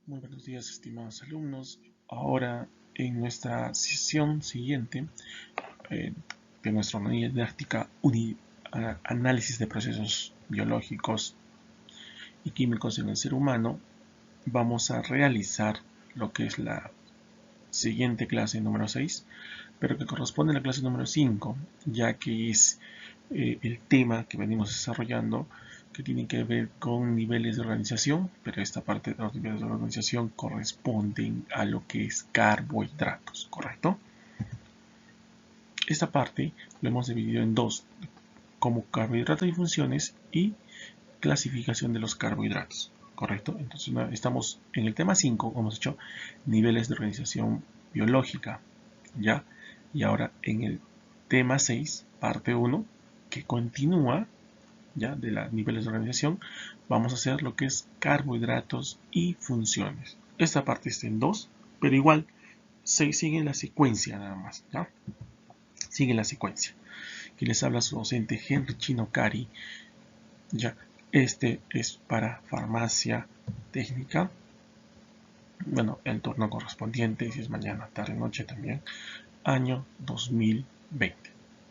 Muy buenos días, estimados alumnos. Ahora, en nuestra sesión siguiente eh, de nuestra unidad didáctica Análisis de procesos biológicos y químicos en el ser humano, vamos a realizar lo que es la siguiente clase número 6, pero que corresponde a la clase número 5, ya que es el tema que venimos desarrollando que tiene que ver con niveles de organización, pero esta parte de los niveles de organización corresponden a lo que es carbohidratos, ¿correcto? Esta parte lo hemos dividido en dos, como carbohidratos y funciones y clasificación de los carbohidratos, ¿correcto? Entonces estamos en el tema 5, hemos hecho niveles de organización biológica, ¿ya? Y ahora en el tema 6, parte 1, que continúa ya de los niveles de organización, vamos a hacer lo que es carbohidratos y funciones. Esta parte está en 2, pero igual sigue la secuencia nada más, ¿ya? Sigue la secuencia. Aquí les habla su docente Henry Chino Cari, ya. Este es para farmacia técnica. Bueno, el turno correspondiente, si es mañana, tarde, noche también, año 2020.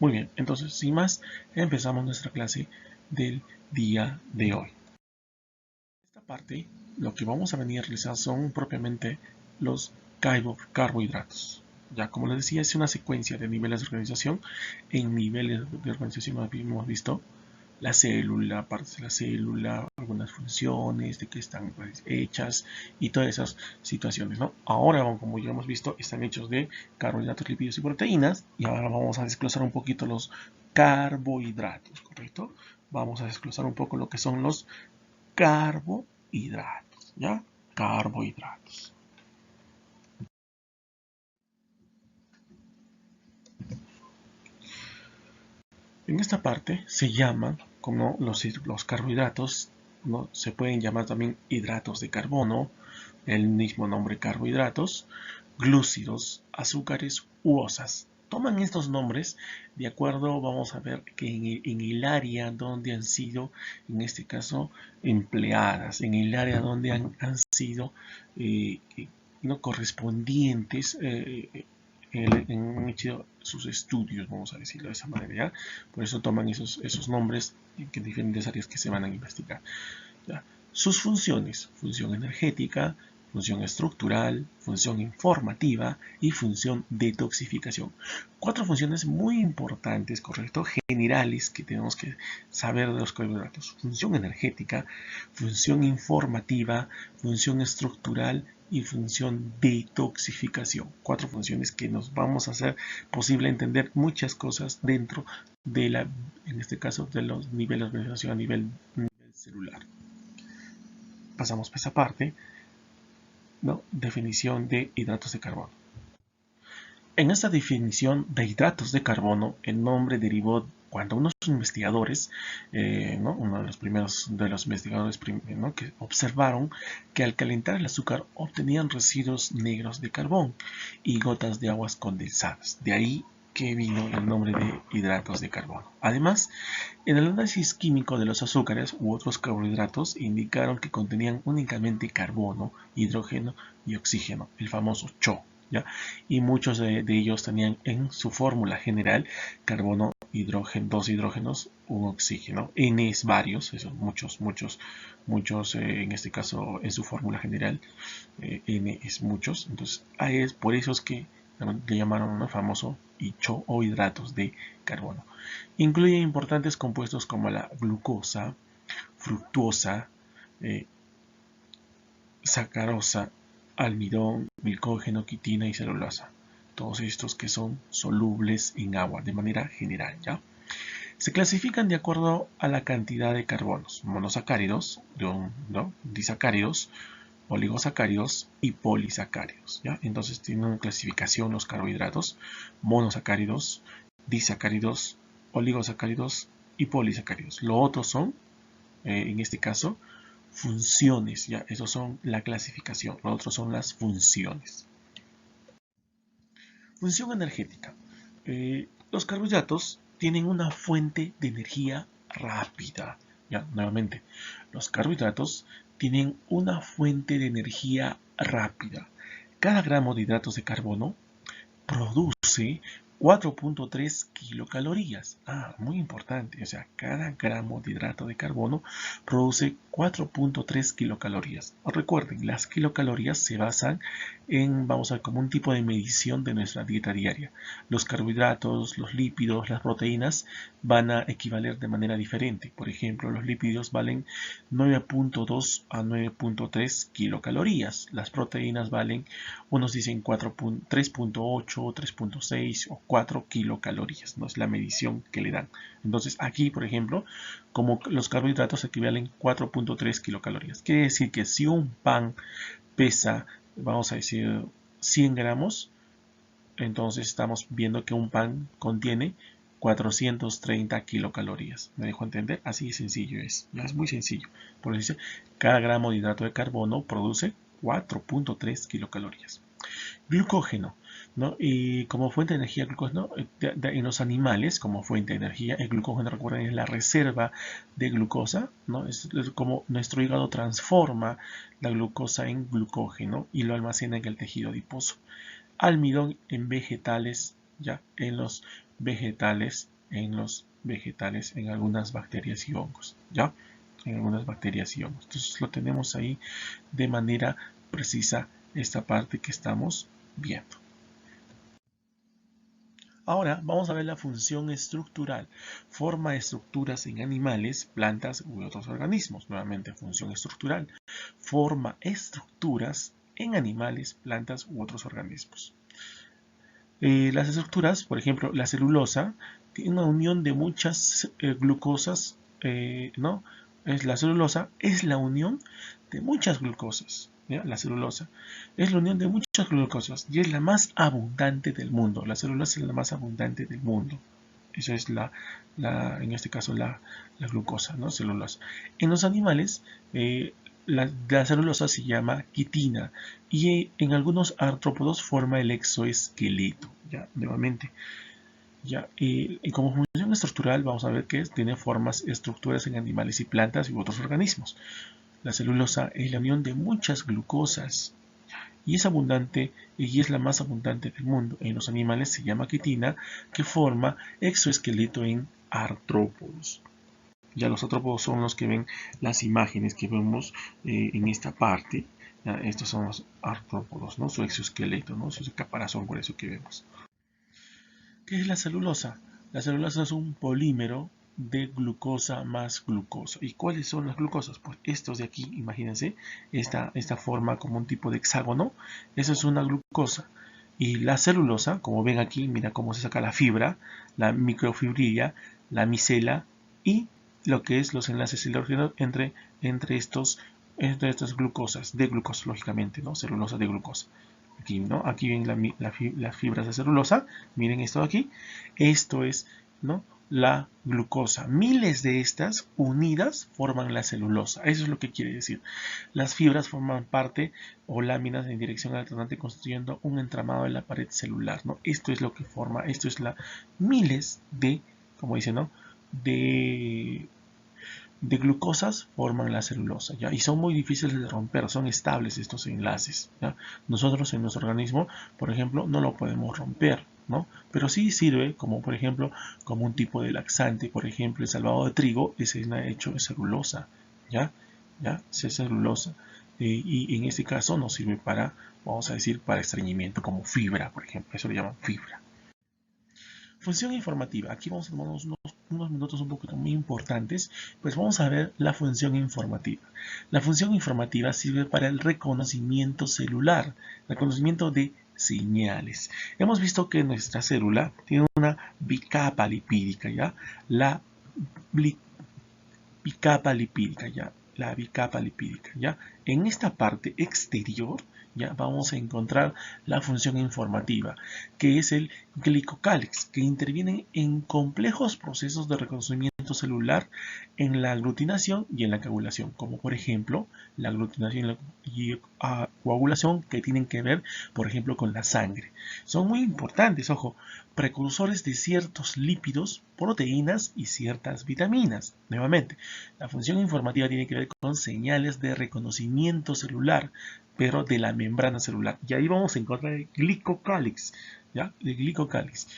Muy bien, entonces sin más, empezamos nuestra clase del día de hoy. Esta parte, lo que vamos a venir a realizar son propiamente los carbohidratos. Ya como les decía, es una secuencia de niveles de organización. En niveles de organización hemos visto la célula, partes de la célula, algunas funciones, de qué están hechas y todas esas situaciones, ¿no? Ahora, como ya hemos visto, están hechos de carbohidratos, lípidos y proteínas, y ahora vamos a desglosar un poquito los carbohidratos, ¿correcto? Vamos a desglosar un poco lo que son los carbohidratos, ¿ya? Carbohidratos. En esta parte se llaman, como los carbohidratos, ¿no? Se pueden llamar también hidratos de carbono, el mismo nombre carbohidratos, glúcidos, azúcares u osas. Toman estos nombres de acuerdo, vamos a ver que en el área donde han sido, en este caso, empleadas, en el área donde han sido no correspondientes han hecho sus estudios, vamos a decirlo de esa manera, ¿ya? Por eso toman esos nombres en diferentes áreas que se van a investigar, ¿ya? Sus funciones: función energética, función estructural, función informativa y función detoxificación. Cuatro funciones muy importantes, correcto, generales que tenemos que saber de los carbohidratos: función energética, función informativa, función estructural y función detoxificación. Cuatro funciones que nos vamos a hacer posible entender muchas cosas dentro de la, en este caso, de los niveles de organización a nivel celular. Pasamos por esa parte, ¿no? Definición de hidratos de carbono. En esta definición de hidratos de carbono, el nombre derivó cuando unos investigadores, ¿no? Uno de los primeros de los investigadores, ¿no? Que observaron que al calentar el azúcar obtenían residuos negros de carbón y gotas de aguas condensadas. De ahí que vino el nombre de hidratos de carbono. Además, en el análisis químico de los azúcares u otros carbohidratos indicaron que contenían únicamente carbono, hidrógeno y oxígeno, el famoso CHO, ¿ya? Y muchos de ellos tenían en su fórmula general carbono, hidrógeno, dos hidrógenos, un oxígeno, N es varios, esos muchos, en este caso en su fórmula general, N es muchos, entonces es por eso es que le llamaron, ¿no?, famoso CHO o hidratos de carbono. Incluye importantes compuestos como la glucosa, fructuosa, sacarosa, almidón, glicógeno, quitina y celulosa. Todos estos que son solubles en agua de manera general, ¿ya? Se clasifican de acuerdo a la cantidad de carbonos: monosacáridos, ¿no?, disacáridos, oligosacáridos y polisacáridos, ¿ya? Entonces tienen una clasificación los carbohidratos: monosacáridos, disacáridos, oligosacáridos y polisacáridos. Lo otro son, en este caso, funciones, ya, esos son la clasificación, lo otro son las funciones. Función energética. Los carbohidratos tienen una fuente de energía rápida. Ya, nuevamente, los carbohidratos tienen una fuente de energía rápida. Cada gramo de hidratos de carbono produce 4.3 kilocalorías. Muy importante. O sea, cada gramo de hidrato de carbono produce 4.3 kilocalorías. Recuerden, las kilocalorías se basan en, vamos a ver, como un tipo de medición de nuestra dieta diaria. Los carbohidratos, los lípidos, las proteínas van a equivaler de manera diferente. Por ejemplo, los lípidos valen 9.2 a 9.3 kilocalorías. Las proteínas valen, unos dicen 3.8, 3.6 o 4 kilocalorías, ¿no? Es la medición que le dan. Entonces aquí, por ejemplo, como los carbohidratos equivalen 4.3 kilocalorías. Quiere decir que si un pan pesa, vamos a decir, 100 gramos, entonces estamos viendo que un pan contiene 430 kilocalorías. ¿Me dejo entender? Así de sencillo es. Ya es muy sencillo. Por eso dice, cada gramo de hidrato de carbono produce 4.3 kilocalorías. Glucógeno, ¿no? Y como fuente de energía, glucógeno, en los animales, como fuente de energía, el glucógeno, recuerden, es la reserva de glucosa, ¿no? Es como nuestro hígado transforma la glucosa en glucógeno y lo almacena en el tejido adiposo. Almidón en vegetales, ya, en algunas bacterias y hongos, ya, en algunas bacterias y hongos. Entonces lo tenemos ahí de manera precisa esta parte que estamos viendo. Ahora vamos a ver la función estructural. Forma estructuras en animales, plantas u otros organismos. Nuevamente, función estructural. Forma estructuras en animales, plantas u otros organismos. Las estructuras, por ejemplo, la celulosa, tiene una unión de muchas glucosas, ¿no? La celulosa es la unión de muchas glucosas. ¿Ya? La celulosa es la unión de muchas glucosas y es la más abundante del mundo. La celulosa es la más abundante del mundo. Eso es en este caso la glucosa, ¿no? Celulosa. En los animales, la celulosa se llama quitina y en algunos artrópodos forma el exoesqueleto. Ya, nuevamente. Ya, y como función estructural vamos a ver que tiene formas, estructuras en animales y plantas y otros organismos. La celulosa es la unión de muchas glucosas y es abundante y es la más abundante del mundo. En los animales se llama quitina, que forma exoesqueleto en artrópodos. Ya los artrópodos son los que ven las imágenes que vemos en esta parte. Ya, estos son los artrópodos, ¿no? Su exoesqueleto, ¿no? Su caparazón grueso que vemos. ¿Qué es la celulosa? La celulosa es un polímero de glucosa más glucosa. ¿Y cuáles son las glucosas? Pues estos de aquí, imagínense, esta forma como un tipo de hexágono, eso es una glucosa. Y la celulosa, como ven aquí, mira cómo se saca la fibra, la microfibrilla, la micela y lo que es los enlaces entre estas glucosas, de glucosa, lógicamente, ¿no? Celulosa de glucosa. Aquí, ¿no? Aquí ven las fibras de celulosa. Miren esto de aquí. Esto es, ¿no? La glucosa. Miles de estas unidas forman la celulosa. Eso es lo que quiere decir. Las fibras forman parte o láminas en dirección alternante constituyendo un entramado en la pared celular, ¿no? Esto es lo que forma, esto es miles de, como dice, ¿no? De glucosas forman la celulosa, ¿ya? Y son muy difíciles de romper, son estables estos enlaces, ¿ya? Nosotros en nuestro organismo, por ejemplo, no lo podemos romper, ¿no? Pero sí sirve como, por ejemplo, como un tipo de laxante. Por ejemplo, el salvado de trigo es hecho de celulosa, ¿ya? ¿Ya? Es celulosa. Y en este caso nos sirve para, vamos a decir, para estreñimiento, como fibra, por ejemplo. Eso le llaman fibra. Función informativa. Aquí vamos a tomar unos minutos un poquito muy importantes, pues vamos a ver la función informativa. La función informativa sirve para el reconocimiento celular, reconocimiento de señales. Hemos visto que nuestra célula tiene una bicapa lipídica, ¿ya? La bicapa lipídica, ¿ya? La bicapa lipídica, ¿ya? En esta parte exterior, ya vamos a encontrar la función informativa, que es el glicocálix, que interviene en complejos procesos de reconocimiento reconocimiento celular en la aglutinación y en la coagulación, como por ejemplo la aglutinación y coagulación que tienen que ver, por ejemplo, con la sangre. Son muy importantes, ojo, precursores de ciertos lípidos, proteínas y ciertas vitaminas. Nuevamente, la función informativa tiene que ver con señales de reconocimiento celular, pero de la membrana celular. Y ahí vamos a encontrar el glicocálix, ¿ya? El glicocálix.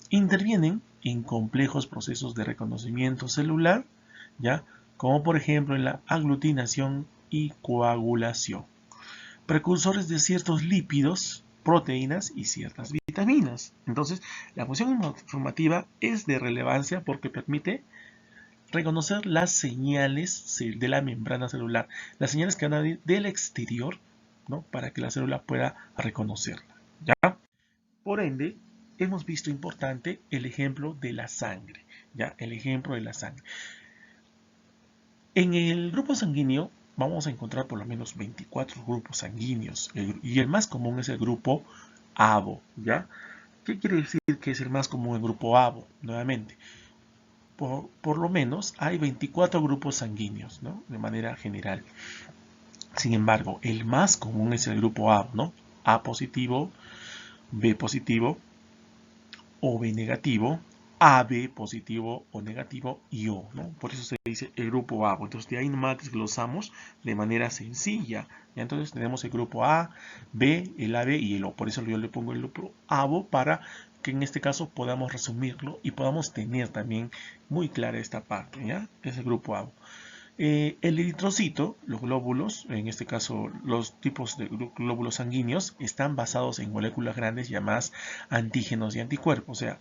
Intervienen en complejos procesos de reconocimiento celular, ¿ya? Como por ejemplo en la aglutinación y coagulación. Precursores de ciertos lípidos, proteínas y ciertas vitaminas. Entonces, la función informativa es de relevancia porque permite reconocer las señales de la membrana celular, las señales que van a venir del exterior, ¿no? Para que la célula pueda reconocerla, ¿ya? Por ende, hemos visto importante el ejemplo de la sangre, ¿ya? El ejemplo de la sangre. En el grupo sanguíneo vamos a encontrar por lo menos 24 grupos sanguíneos y el más común es el grupo ABO, ¿ya? ¿Qué quiere decir que es el más común el grupo ABO? Nuevamente, por lo menos hay 24 grupos sanguíneos, ¿no? De manera general. Sin embargo, el más común es el grupo A, ¿no? A positivo, B positivo, OB negativo, AB positivo o negativo y O, ¿no? Por eso se dice el grupo A. Entonces de ahí nomás desglosamos de manera sencilla. ¿Ya? Entonces tenemos el grupo A, B, el AB y el O. Por eso yo le pongo el grupo ABO para que en este caso podamos resumirlo y podamos tener también muy clara esta parte, ¿ya? Es el grupo ABO. El eritrocito, los glóbulos, en este caso los tipos de glóbulos sanguíneos, están basados en moléculas grandes llamadas antígenos y anticuerpos. O sea,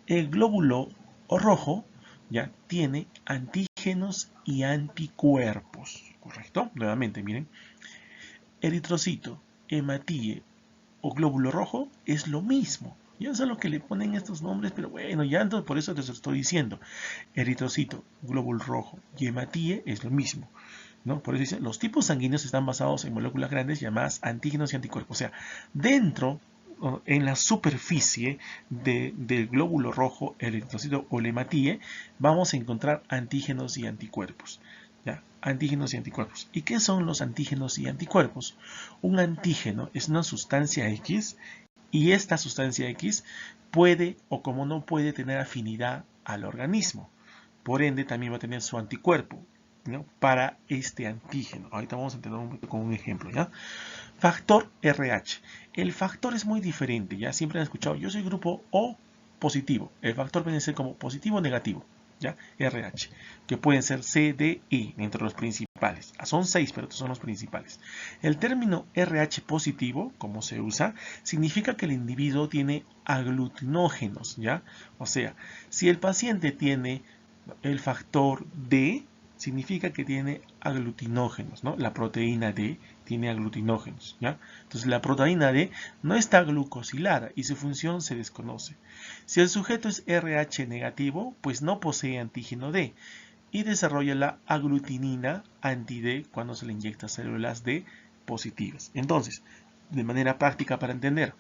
el glóbulo rojo ya tiene antígenos y anticuerpos, ¿correcto? Nuevamente, miren, eritrocito, hematíe o glóbulo rojo es lo mismo. Yo sé lo que le ponen estos nombres, pero bueno, ya entonces por eso te lo estoy diciendo. Eritrocito, glóbulo rojo y hematíe es lo mismo, ¿no? Por eso dice, los tipos sanguíneos están basados en moléculas grandes llamadas antígenos y anticuerpos. O sea, dentro, en la superficie del glóbulo rojo, el eritrocito o la hematíe, vamos a encontrar antígenos y anticuerpos. ¿Ya? Antígenos y anticuerpos. ¿Y qué son los antígenos y anticuerpos? Un antígeno es una sustancia X y esta sustancia X puede o como no puede tener afinidad al organismo. Por ende también va a tener su anticuerpo, ¿no? Para este antígeno. Ahorita vamos a entender un poquito con un ejemplo, ¿ya? Factor RH. El factor es muy diferente, ¿ya? Siempre han escuchado, yo soy grupo O positivo. El factor puede ser como positivo o negativo, ¿ya? RH, que pueden ser C, D, E, entre los principales. Son 6, pero estos son los principales. El término RH positivo, como se usa, significa que el individuo tiene aglutinógenos, ¿ya? O sea, si el paciente tiene el factor D, significa que tiene aglutinógenos, ¿no? La proteína D tiene aglutinógenos, ¿ya? Entonces la proteína D no está glucosilada y su función se desconoce. Si el sujeto es RH negativo, pues no posee antígeno D y desarrolla la aglutinina anti-D cuando se le inyecta células D positivas. Entonces, de manera práctica para entender,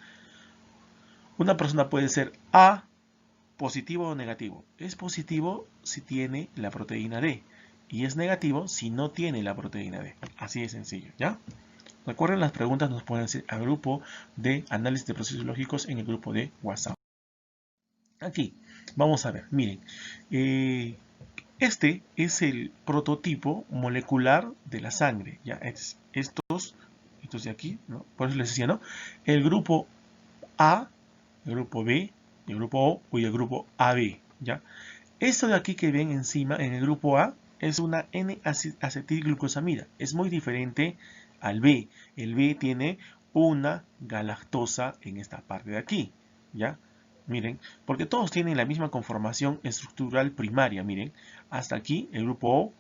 una persona puede ser A positivo o negativo. Es positivo si tiene la proteína D y es negativo si no tiene la proteína D. Así de sencillo, ¿ya? Recuerden, las preguntas nos pueden hacer al grupo de análisis de procesos lógicos en el grupo de WhatsApp. Aquí, vamos a ver, miren, este es el prototipo molecular de la sangre, ¿ya? Estos de aquí, ¿no? Por eso les decía, ¿no? El grupo A, el grupo B, el grupo O y el grupo AB, ¿ya? Esto de aquí que ven encima en el grupo A es una N-acetilglucosamida. Es muy diferente al B. El B tiene una galactosa en esta parte de aquí, ¿ya? Miren, porque todos tienen la misma conformación estructural primaria, miren. Hasta aquí el grupo O,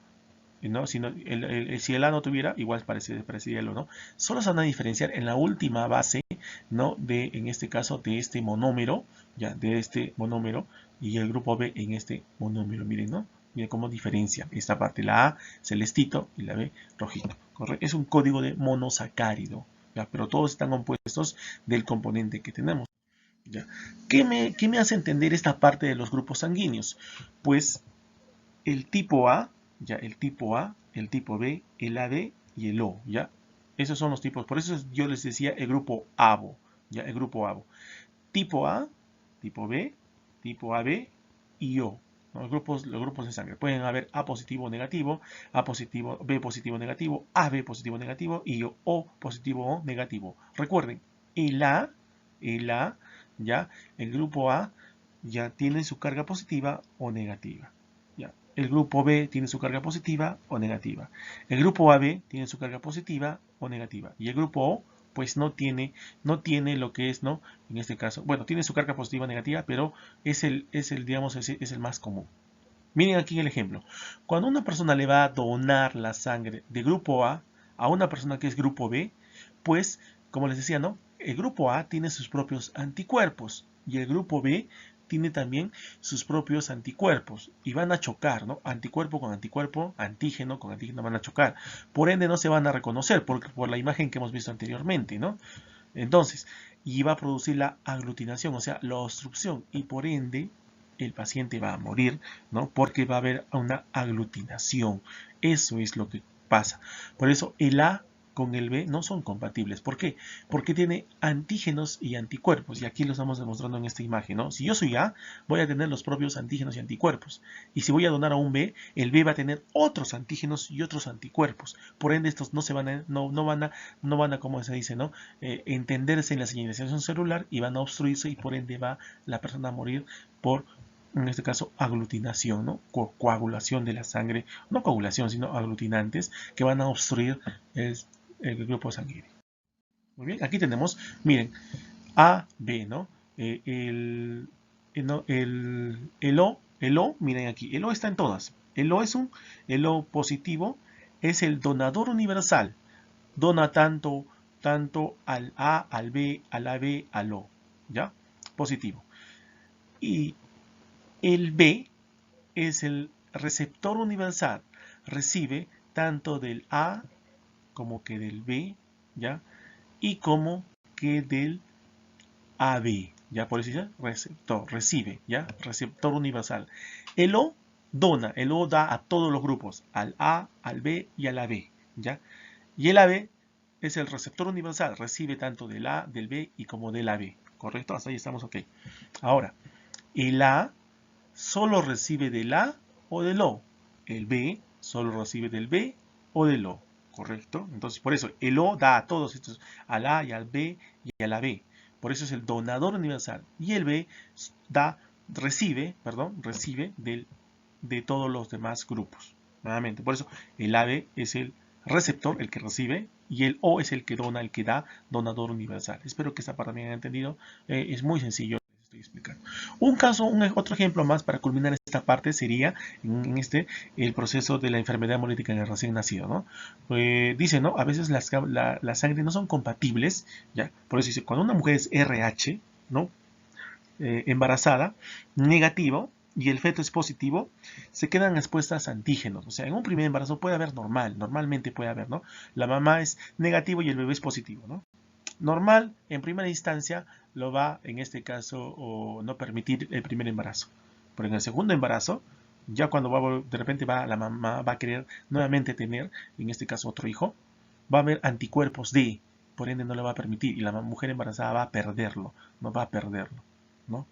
¿no? Si el A no tuviera, igual parecería el O, ¿no? Solo se van a diferenciar en la última base, ¿no? En este caso, de este monómero, ya, de este monómero, y el grupo B en este monómero, miren, ¿no? Miren cómo diferencia esta parte, la A celestito y la B rojito, ¿correcto? Es un código de monosacárido, ¿ya? Pero todos están compuestos del componente que tenemos, ¿ya? ¿Qué me hace entender esta parte de los grupos sanguíneos? Pues el tipo A, ya el tipo A, el tipo B, el AB y el O, ¿ya? Esos son los tipos, por eso yo les decía el grupo ABO, ¿ya? El grupo ABO. Tipo A, tipo B, tipo AB y O. ¿No? Los grupos de sangre. Pueden haber A positivo o negativo, A positivo, B positivo o negativo, AB positivo o negativo y O positivo o negativo. Recuerden, el A, ya, el grupo A ya tiene su carga positiva o negativa. ¿Ya? El grupo B tiene su carga positiva o negativa. El grupo AB tiene su carga positiva o negativa. Y el grupo O, pues no tiene lo que es, ¿no? En este caso, bueno, tiene su carga positiva o negativa, pero digamos, es el más común. Miren aquí el ejemplo. Cuando una persona le va a donar la sangre de grupo a una persona que es grupo B, pues, como les decía, ¿no? El grupo A tiene sus propios anticuerpos y el grupo B tiene también sus propios anticuerpos y van a chocar, ¿no? Anticuerpo con anticuerpo, antígeno con antígeno van a chocar. Por ende no se van a reconocer por la imagen que hemos visto anteriormente, ¿no? Entonces, y va a producir la aglutinación, o sea, la obstrucción y por ende el paciente va a morir, ¿no? Porque va a haber una aglutinación. Eso es lo que pasa. Por eso el A con el B no son compatibles. ¿Por qué? Porque tiene antígenos y anticuerpos. Y aquí lo estamos demostrando en esta imagen, ¿no? Si yo soy A, voy a tener los propios antígenos y anticuerpos. Y si voy a donar a un B, el B va a tener otros antígenos y otros anticuerpos. Por ende, estos no van a, como se dice, ¿no? Entenderse en la señalización celular y van a obstruirse y por ende va la persona a morir por, en este caso, aglutinación, ¿no? Coagulación de la sangre, no coagulación, sino aglutinantes que van a obstruir el grupo sanguíneo. Muy bien, aquí tenemos, miren, A, B, ¿no? No, el O, miren aquí, el O está en todas. El O positivo es el donador universal. Dona tanto al A, al B, al AB, al O, ¿ya? Positivo. Y el B es el receptor universal. Recibe tanto del A como que del B, ¿ya? Y como que del AB, ¿ya? Por eso dice receptor, recibe, ¿ya? Receptor universal. El O dona, el O da a todos los grupos, al A, al B y al AB, ¿ya? Y el AB es el receptor universal, recibe tanto del A, del B y como del AB, ¿correcto? Hasta ahí estamos ok. Ahora, el A solo recibe del A o del O. El B solo recibe del B o del O. ¿Correcto? Entonces, por eso, el O da a todos estos, al A y al B y a la B. Por eso es el donador universal. Y el B recibe de todos los demás grupos. Nuevamente, por eso el AB es el receptor, el que recibe, y el O es el que dona, el que da, donador universal. Espero que esta parte me hayan entendido. Es muy sencillo. Estoy explicando. Otro ejemplo más para culminar esta parte sería el proceso de la enfermedad hemolítica en el recién nacido, ¿no? Dice, ¿no? A veces la sangre no son compatibles, ¿ya? Por eso dice, cuando una mujer es RH, ¿no? Embarazada, negativo, y el feto es positivo, se quedan expuestas a antígenos. O sea, en un primer embarazo puede haber normalmente puede haber, ¿no? La mamá es negativo y el bebé es positivo, ¿no? Normal, en primera instancia, lo va, en este caso, o no permitir el primer embarazo. Pero en el segundo embarazo, ya cuando de repente la mamá va a querer nuevamente tener, en este caso, otro hijo, va a haber anticuerpos D, por ende no le va a permitir, y la mujer embarazada va a perderlo, no va a perderlo, ¿no?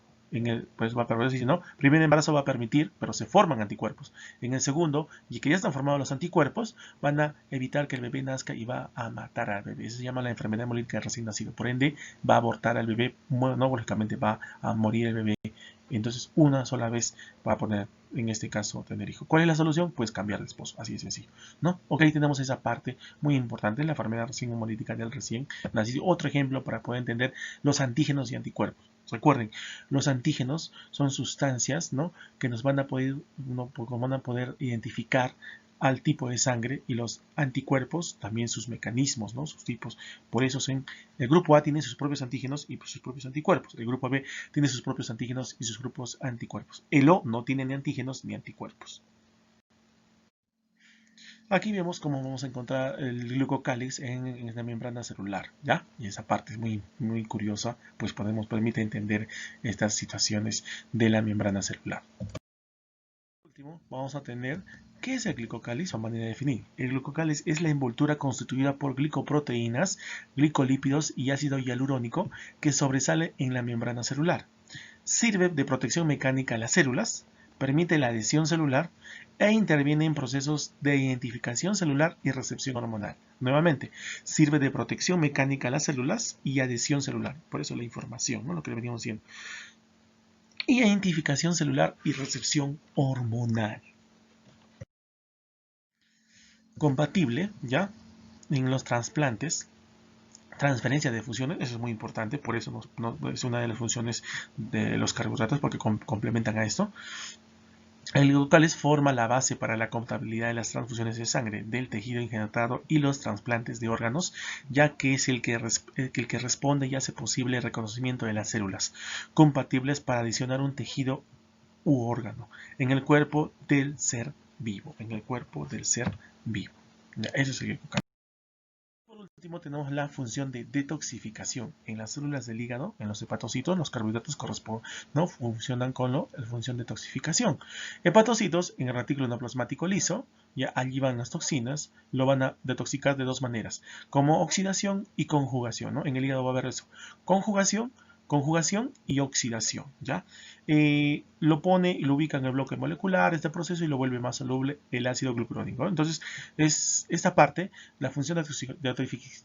Pues va a perder, si no, primer embarazo va a permitir, pero se forman anticuerpos. En el segundo, y que ya están formados los anticuerpos, van a evitar que el bebé nazca y va a matar al bebé. Eso se llama la enfermedad hemolítica del recién nacido. Por ende, va a abortar al bebé, no, lógicamente va a morir el bebé. Entonces, una sola vez va a poner, en este caso, tener hijo. ¿Cuál es la solución? Pues cambiar de esposo, así de sencillo, ¿no? Ok, tenemos esa parte muy importante, la enfermedad recién hemolítica del recién nacido. Otro ejemplo para poder entender los antígenos y anticuerpos. Recuerden, los antígenos son sustancias, ¿no? Que nos van a poder identificar al tipo de sangre, y los anticuerpos también sus mecanismos, ¿no? Sus tipos. Por eso el grupo A tiene sus propios antígenos y sus propios anticuerpos. El grupo B tiene sus propios antígenos y sus propios anticuerpos. El O no tiene ni antígenos ni anticuerpos. Aquí vemos cómo vamos a encontrar el glucocálix en la membrana celular, ¿ya? Y esa parte es muy, muy curiosa, pues permite entender estas situaciones de la membrana celular. último, vamos a tener ¿qué es el glicocáliz o manera de definir? El glicocáliz es la envoltura constituida por glicoproteínas, glicolípidos y ácido hialurónico que sobresale en la membrana celular. Sirve de protección mecánica a las células, permite la adhesión celular e interviene en procesos de identificación celular y recepción hormonal. Nuevamente, sirve de protección mecánica a las células y adhesión celular. Por eso la información, ¿no? Lo que le veníamos diciendo. Identificación celular y recepción hormonal. Compatible, ¿ya? En los trasplantes, transferencia de funciones, eso es muy importante, por eso es una de las funciones de los carbohidratos, porque complementan a esto. El glucólisis forma la base para la compatibilidad de las transfusiones de sangre, del tejido injertado y los trasplantes de órganos, ya que es el que responde y hace posible el reconocimiento de las células, compatibles para adicionar un tejido u órgano en el cuerpo del ser vivo. Eso es el glucólisis. Por último, tenemos la función de detoxificación. En las células del hígado, en los hepatocitos, los carbohidratos no funcionan con la función de detoxificación. Hepatocitos, en el retículo endoplasmático liso, ya allí van las toxinas, lo van a detoxicar de dos maneras, como oxidación y conjugación, ¿no? En el hígado va a haber eso, conjugación y oxidación, ¿ya? Lo pone y lo ubica en el bloque molecular, este proceso, y lo vuelve más soluble el ácido glucurónico, ¿no? Entonces, es esta parte, la función de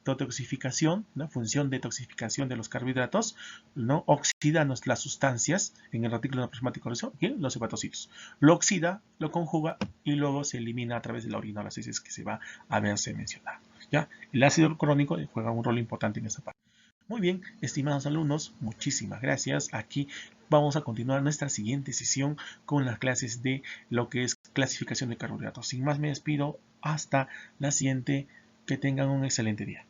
detoxificación, ¿no? Función de detoxificación de los carbohidratos, ¿no? Oxida las sustancias en el retículo endoplasmático liso y en los hepatocitos. Lo oxida, lo conjuga y luego se elimina a través de la orina, las heces que se va a verse mencionado, ¿ya? El ácido glucurónico juega un rol importante en esta parte. Muy bien, estimados alumnos, muchísimas gracias. Aquí vamos a continuar nuestra siguiente sesión con las clases de lo que es clasificación de carbohidratos. Sin más me despido, hasta la siguiente. Que tengan un excelente día.